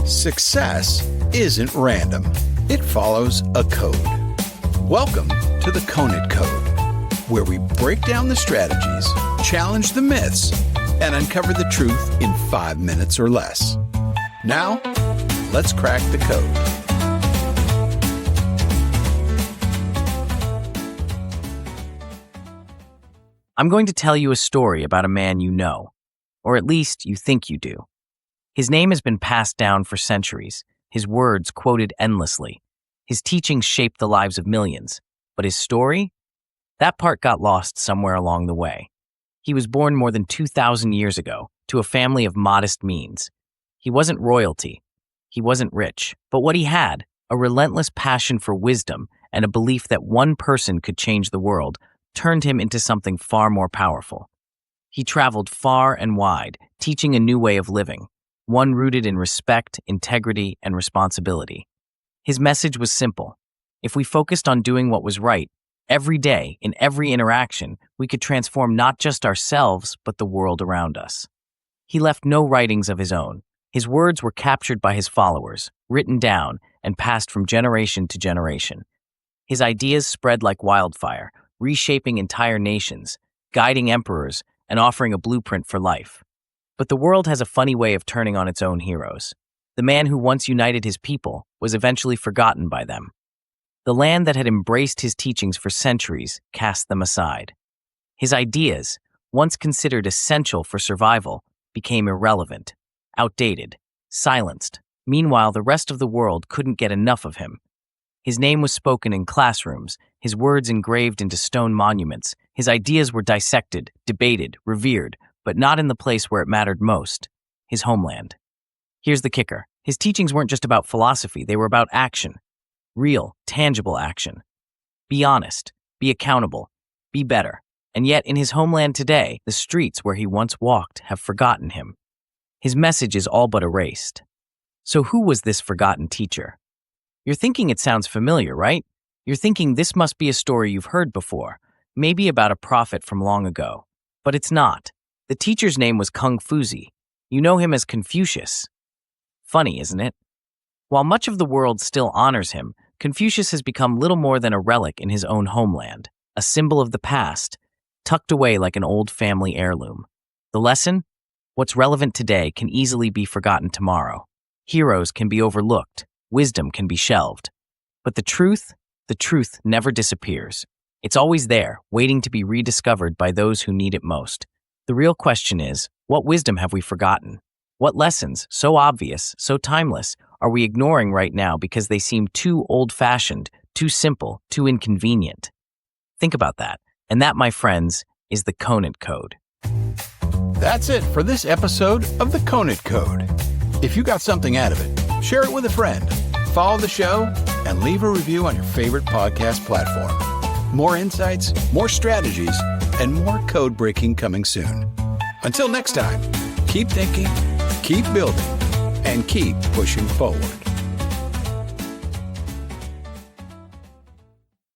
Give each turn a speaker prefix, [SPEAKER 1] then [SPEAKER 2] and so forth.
[SPEAKER 1] Success isn't random. It follows a code. Welcome to the Conant Code, where we break down the strategies, challenge the myths, and uncover the truth in 5 minutes or less. Now, let's crack the code.
[SPEAKER 2] I'm going to tell you a story about a man you know, or at least you think you do. His name has been passed down for centuries, his words quoted endlessly. His teachings shaped the lives of millions, but his story? That part got lost somewhere along the way. He was born more than 2,000 years ago to a family of modest means. He wasn't royalty. He wasn't rich. But what he had, a relentless passion for wisdom and a belief that one person could change the world, turned him into something far more powerful. He traveled far and wide, teaching a new way of living, one rooted in respect, integrity, and responsibility. His message was simple. If we focused on doing what was right, every day, in every interaction, we could transform not just ourselves, but the world around us. He left no writings of his own. His words were captured by his followers, written down, and passed from generation to generation. His ideas spread like wildfire, reshaping entire nations, guiding emperors, and offering a blueprint for life. But the world has a funny way of turning on its own heroes. The man who once united his people was eventually forgotten by them. The land that had embraced his teachings for centuries cast them aside. His ideas, once considered essential for survival, became irrelevant, outdated, silenced. Meanwhile, the rest of the world couldn't get enough of him. His name was spoken in classrooms, his words engraved into stone monuments, his ideas were dissected, debated, revered, but not in the place where it mattered most, his homeland. Here's the kicker. His teachings weren't just about philosophy, they were about action. Real, tangible action. Be honest, be accountable, be better. And yet, in his homeland today, the streets where he once walked have forgotten him. His message is all but erased. So who was this forgotten teacher? You're thinking it sounds familiar, right? You're thinking this must be a story you've heard before, maybe about a prophet from long ago. But it's not. The teacher's name was Kung Fuzi. You know him as Confucius. Funny, isn't it? While much of the world still honors him, Confucius has become little more than a relic in his own homeland, a symbol of the past, tucked away like an old family heirloom. The lesson? What's relevant today can easily be forgotten tomorrow. Heroes can be overlooked. Wisdom can be shelved. But the truth never disappears. It's always there, waiting to be rediscovered by those who need it most. The real question is, what wisdom have we forgotten? What lessons, so obvious, so timeless, are we ignoring right now because they seem too old-fashioned, too simple, too inconvenient? Think about that. And that, my friends, is the Conant Code.
[SPEAKER 1] That's it for this episode of the Conant Code. If you got something out of it, share it with a friend, follow the show, and leave a review on your favorite podcast platform. More insights, more strategies, and more code breaking coming soon. Until next time, keep thinking, keep building, and keep pushing forward.